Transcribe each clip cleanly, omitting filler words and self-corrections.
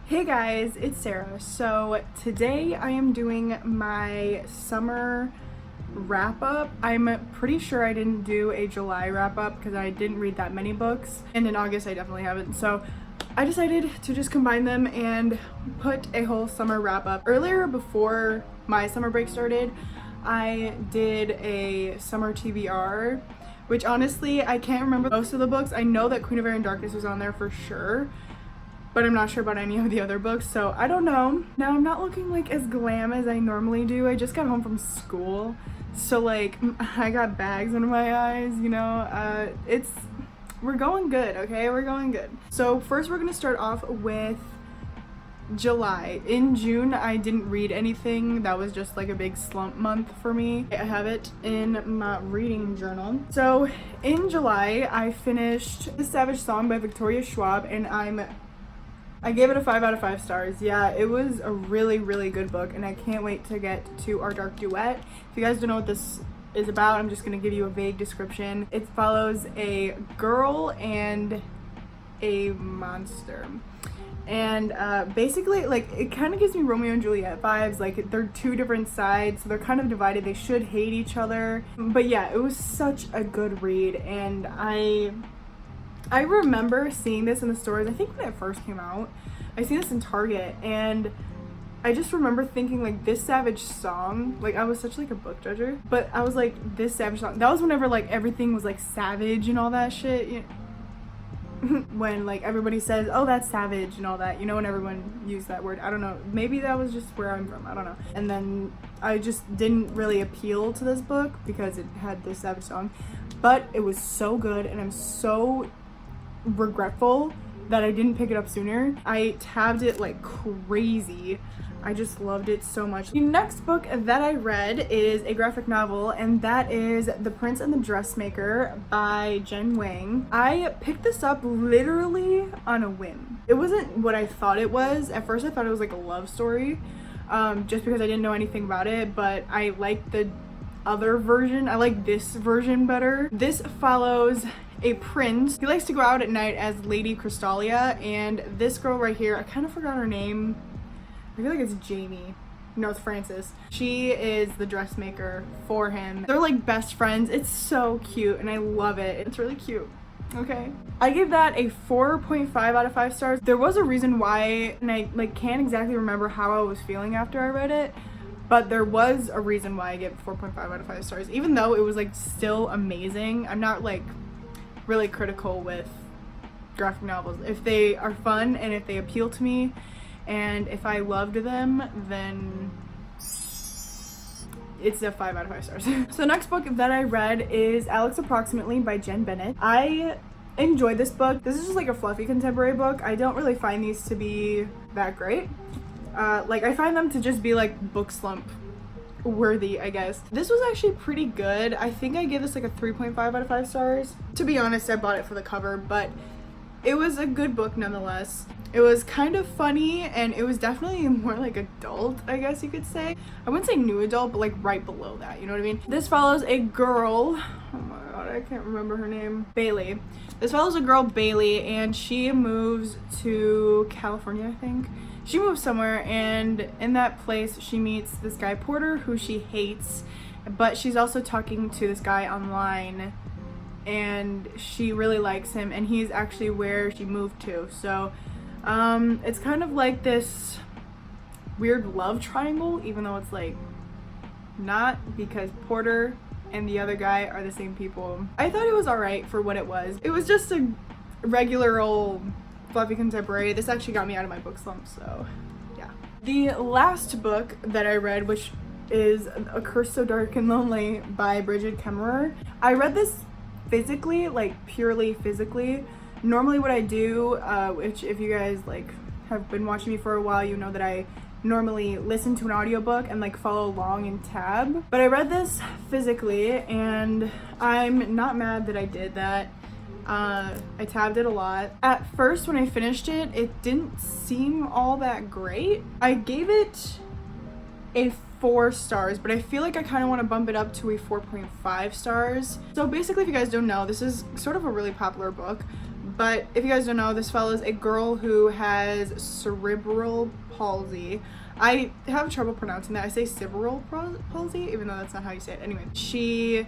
Hey guys, it's Sarah. So today I am doing my summer wrap up. I'm pretty sure I didn't do a July wrap up because I didn't read that many books, and in August I definitely haven't. So I decided to just combine them and put a whole summer wrap up. Earlier, before my summer break started, I did a summer TBR, which honestly I can't remember most of the books. I know that Queen of Air and Darkness was on there for sure, but I'm not sure about any of the other books, so I don't know. Now I'm not looking like as glam as I normally do. I just got home from school, so like I got bags under my eyes, you know. We're going good, okay? We're going good. So first we're gonna start off with July. In June I didn't read anything. That was just like a big slump month for me. I have it in my reading journal. So in July I finished The Savage Song by Victoria Schwab, and I gave it a 5 out of 5 stars. Yeah, it was a really, really good book, and I can't wait to get to Our Dark Duet. If you guys don't know what this is about, I'm just gonna give you a vague description. It follows a girl and a monster. And basically, like, it kind of gives me Romeo and Juliet vibes. Like, they're two different sides, so they're kind of divided. They should hate each other. But yeah, it was such a good read, and I remember seeing this in the stores. I think when it first came out, I seen this in Target, and I just remember thinking like, this Savage Song, like I was such like a book judger, but I was like, this Savage Song, that was whenever like everything was like savage and all that shit, you know? When like everybody says, oh, that's savage and all that, you know, when everyone used that word. I don't know, maybe that was just where I'm from, I don't know. And then I just didn't really appeal to this book because it had this Savage Song, but it was so good, and I'm so regretful that I didn't pick it up sooner. I tabbed it like crazy. I just loved it so much. The next book that I read is a graphic novel, and that is The Prince and the Dressmaker by Jen Wang. I picked this up literally on a whim. It wasn't what I thought it was. At first I thought it was like a love story, just because I didn't know anything about it, but I liked the other version. I like this version better. This follows a prince. He likes to go out at night as Lady Crystalia, and this girl right here, I kind of forgot her name. I feel like it's Jamie. No, it's Frances. She is the dressmaker for him. They're like best friends. It's so cute, and I love it. It's really cute. Okay. I gave that a 4.5 out of 5 stars. There was a reason why, and I like can't exactly remember how I was feeling after I read it, but there was a reason why I gave it 4.5 out of 5 stars. Even though it was like still amazing, I'm not like really critical with graphic novels. If they are fun and if they appeal to me and if I loved them, then it's a 5 out of 5 stars. So the next book that I read is Alex Approximately by Jen Bennett. I enjoyed this book. This is just like a fluffy contemporary book. I don't really find these to be that great. Like I find them to just be like book slump worthy, I guess. This was actually pretty good. I think I gave this like a 3.5 out of 5 stars. To be honest, I bought it for the cover, but it was a good book nonetheless. It was kind of funny, and it was definitely more like adult, I guess you could say. I wouldn't say new adult, but like right below that, you know what I mean? This follows a girl, oh my god, I can't remember her name, Bailey. This follows a girl, Bailey, and she moves to California, I think. She moves somewhere, and in that place she meets this guy Porter, who she hates, but she's also talking to this guy online, and she really likes him, and he's actually where she moved to. So it's kind of like this weird love triangle, even though it's like not, because Porter and the other guy are the same people. I thought it was alright for what it was. It was just a regular old fluffy contemporary. This actually got me out of my book slump, so yeah. The last book that I read, which is A Curse So Dark and Lonely by Bridget Kemmerer. I read this physically, like purely physically. Normally what I do, which if you guys like have been watching me for a while, you know that I normally listen to an audiobook and like follow along and tab. But I read this physically, and I'm not mad that I did that. I tabbed it a lot. At first when I finished it, it didn't seem all that great. I gave it a 4 stars, but I feel like I kind of want to bump it up to a 4.5 stars. So basically, if you guys don't know, this is sort of a really popular book But if you guys don't know, this follows a girl who has cerebral palsy. I have trouble pronouncing that. I say cerebral palsy, even though that's not how you say it. Anyway, she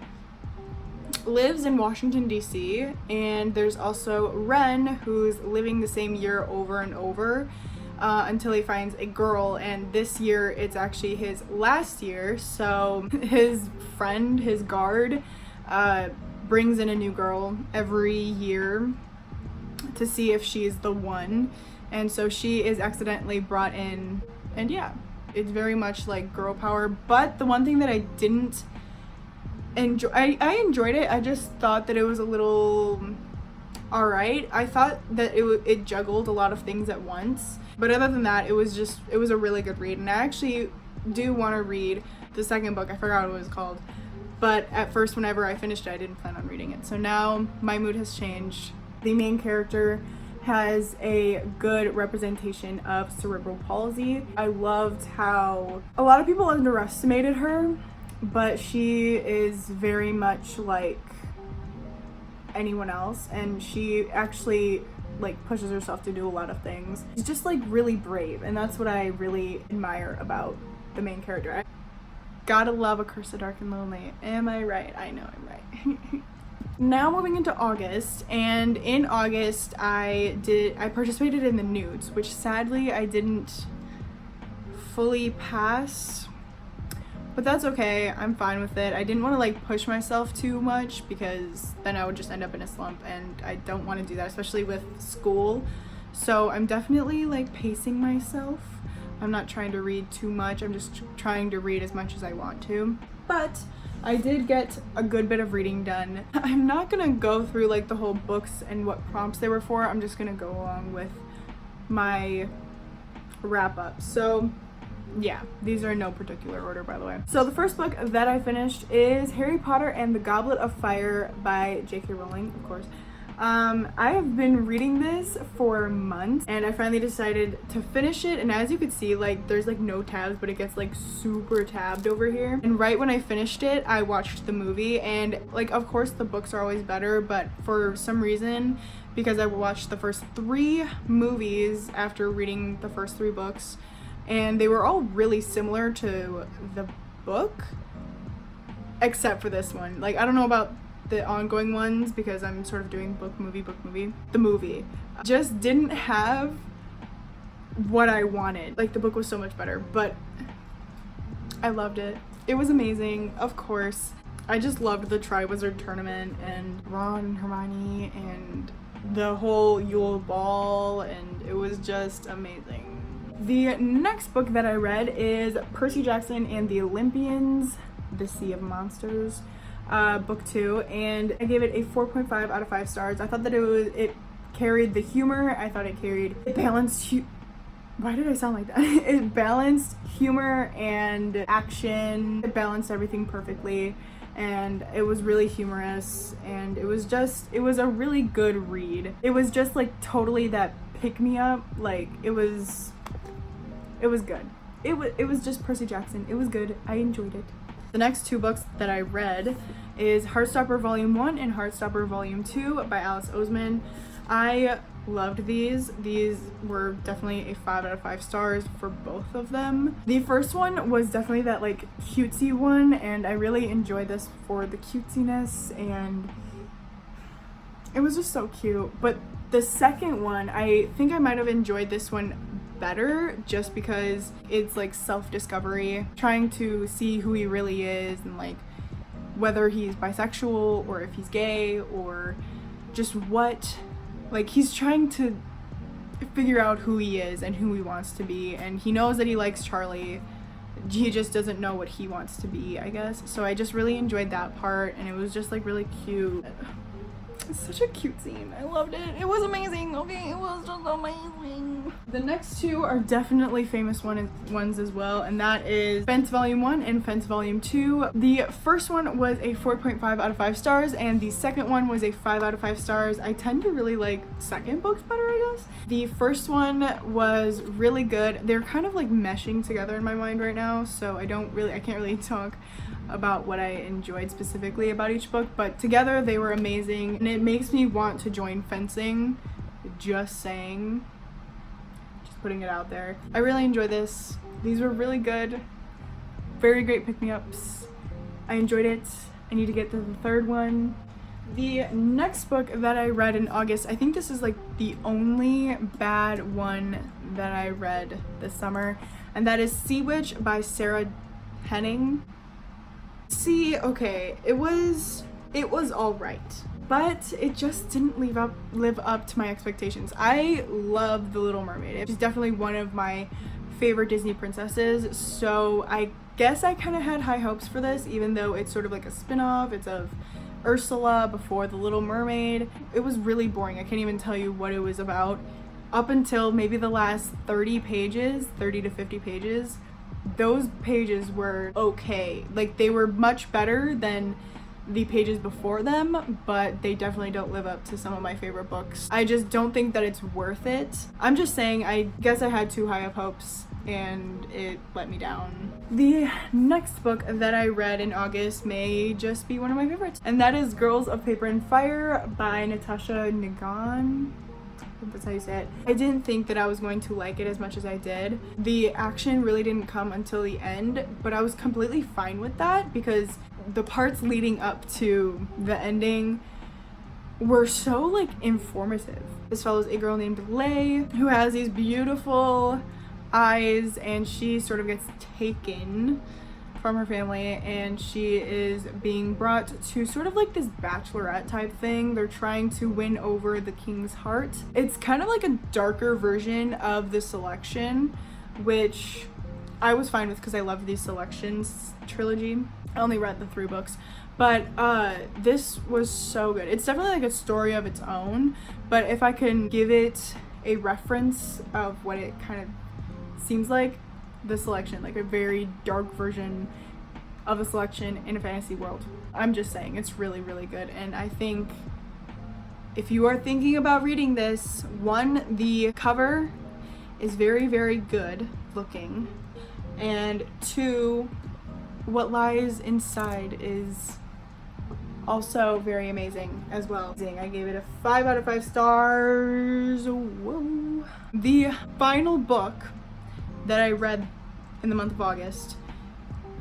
lives in Washington, D.C., and there's also Ren, who's living the same year over and over until he finds a girl, and this year it's actually his last year, so his friend, his guard, brings in a new girl every year to see if she's the one, and so she is accidentally brought in, and yeah, it's very much like girl power. But the one thing that I didn't enjoy, I enjoyed it, I just thought that it was a little alright. I thought that it juggled a lot of things at once, but other than that, it was a really good read, and I actually do want to read the second book. I forgot what it was called, but at first whenever I finished it, I didn't plan on reading it, so now my mood has changed. The main character has a good representation of cerebral palsy. I loved how a lot of people underestimated her, but she is very much like anyone else, and she actually like pushes herself to do a lot of things. She's just like really brave, and that's what I really admire about the main character. I gotta love A Curse of Dark and Lonely. Am I right? I know I'm right. Now moving into August, and in August I participated in the nudes, which sadly I didn't fully pass, but that's okay. I'm fine with it. I didn't want to like push myself too much because then I would just end up in a slump, and I don't want to do that, especially with school. So I'm definitely like pacing myself. I'm not trying to read too much. I'm just trying to read as much as I want to. But I did get a good bit of reading done. I'm not gonna go through like the whole books and what prompts they were for. I'm just gonna go along with my wrap up. So yeah, these are in no particular order, by the way. So the first book that I finished is Harry Potter and the Goblet of Fire by J.K. Rowling, of course. I have been reading this for months, and I finally decided to finish it, and as you could see, like there's like no tabs, but it gets like super tabbed over here. And right when I finished it, I watched the movie, and like of course the books are always better, but for some reason, because I watched the first 3 movies after reading the first 3 books, and they were all really similar to the book, except for this one. Like I don't know about the ongoing ones because I'm sort of doing book movie. The movie just didn't have what I wanted. Like the book was so much better, but I loved it. It was amazing, of course. I just loved the Triwizard Tournament and Ron and Hermione and the whole Yule Ball, and it was just amazing. The next book that I read is Percy Jackson and the Olympians, The Sea of Monsters. Book 2, and I gave it a 4.5 out of 5 stars. I thought that it carried the humor. I thought it balanced why did I sound like that? It balanced humor and action. It balanced everything perfectly, and it was really humorous, and it was a really good read. It was just like totally that pick me up. Like it was good. It was just Percy Jackson. It was good. I enjoyed it. The next 2 books that I read is Heartstopper Volume 1 and Heartstopper Volume 2 by Alice Oseman. I loved these. These were definitely a 5 out of 5 stars for both of them. The first one was definitely that like cutesy one, and I really enjoyed this for the cutesiness, and it was just so cute. But the second one, I think I might have enjoyed this one better just because it's like self-discovery, trying to see who he really is, and like whether he's bisexual or if he's gay, or just what, like he's trying to figure out who he is and who he wants to be, and he knows that he likes Charlie. He just doesn't know what he wants to be, I guess. So I just really enjoyed that part, and it was just like really cute. It's such a cute scene. I loved it. It was amazing. Okay, it was just amazing. The next 2 are definitely famous ones as well, and that is Fence Volume 1 and Fence Volume 2. The first one was a 4.5 out of 5 stars, and the second one was a 5 out of 5 stars. I tend to really like second books better, I guess. The first one was really good. They're kind of like meshing together in my mind right now, so I can't really talk about what I enjoyed specifically about each book, but together they were amazing, and it makes me want to join fencing. Just saying. Just putting it out there. I really enjoyed this. These were really good. Very great pick-me-ups. I enjoyed it. I need to get to the third one. The next book that I read in August, I think this is like the only bad one that I read this summer, and that is Sea Witch by Sarah Henning. Okay, it was all right, but it just didn't live up to my expectations. I love The Little Mermaid. She's definitely one of my favorite Disney princesses, so I guess I kind of had high hopes for this, even though it's sort of like a spin-off. It's of Ursula before The Little Mermaid. It was really boring. I can't even tell you what it was about up until maybe the last 30 to 50 pages. Those pages were okay. Like, they were much better than the pages before them, but they definitely don't live up to some of my favorite books. I just don't think that it's worth it. I'm just saying, I guess I had too high of hopes and it let me down. The next book that I read in August may just be one of my favorites, and that is Girls of Paper and Fire by Natasha Nagan. I think that's how you say it. I didn't think that I was going to like it as much as I did. The action really didn't come until the end, but I was completely fine with that because the parts leading up to the ending were so like informative. This follows a girl named Lay who has these beautiful eyes, and she sort of gets taken from her family, and she is being brought to sort of like this bachelorette type thing. They're trying to win over the king's heart. It's kind of like a darker version of The Selection, which I was fine with because I loved the Selections trilogy. I only read the 3 books, but this was so good. It's definitely like a story of its own, but if I can give it a reference of what it kind of seems like, The Selection, like a very dark version of a Selection in a fantasy world. I'm just saying, it's really, really good. And I think if you are thinking about reading this, 1, the cover is very, very good looking, and 2, what lies inside is also very amazing as well. I gave it a 5 out of 5 stars. Whoa. The final book that I read in the month of August,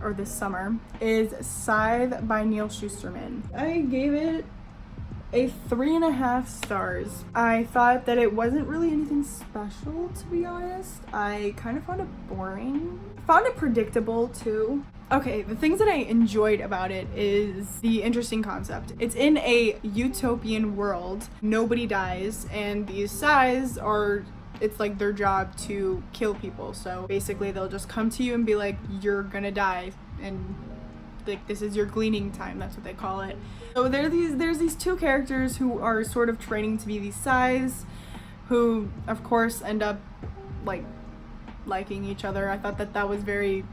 or this summer, is Scythe by Neil Shusterman. I gave it a 3.5 stars. I thought that it wasn't really anything special, to be honest. I kind of found it boring. Found it predictable too. Okay, the things that I enjoyed about it is the interesting concept. It's in a utopian world. Nobody dies, and these scythes are, it's like their job to kill people. So basically they'll just come to you and be like, you're gonna die, and like this is your gleaning time. That's what they call it. So there's these 2 characters who are sort of training to be these scythes, who of course end up like liking each other. I thought that was very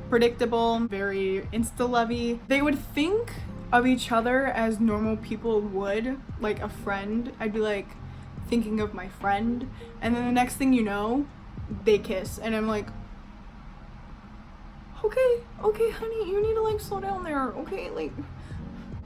predictable, very insta-lovey. They would think of each other as normal people would, like a friend. I'd be like thinking of my friend, and then the next thing you know, they kiss, and I'm like, okay honey, you need to like slow down there, okay, like.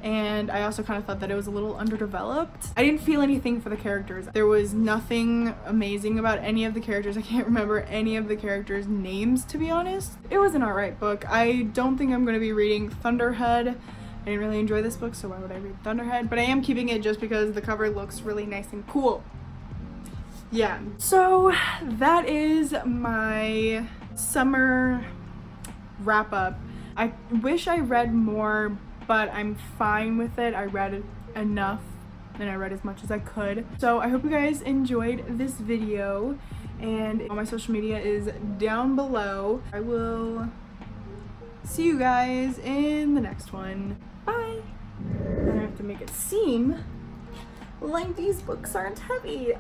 And I also kind of thought that it was a little underdeveloped. I didn't feel anything for the characters. There was nothing amazing about any of the characters. I can't remember any of the characters' names, to be honest. It was an alright book. I don't think I'm going to be reading Thunderhead. I didn't really enjoy this book, so why would I read Thunderhead? But I am keeping it just because the cover looks really nice and cool. Yeah, so that is my summer wrap up. I wish I read more, but I'm fine with it. I read enough and I read as much as I could. So I hope you guys enjoyed this video, and all my social media is down below. I will see you guys in the next one. Bye! I have to make it seem like these books aren't heavy.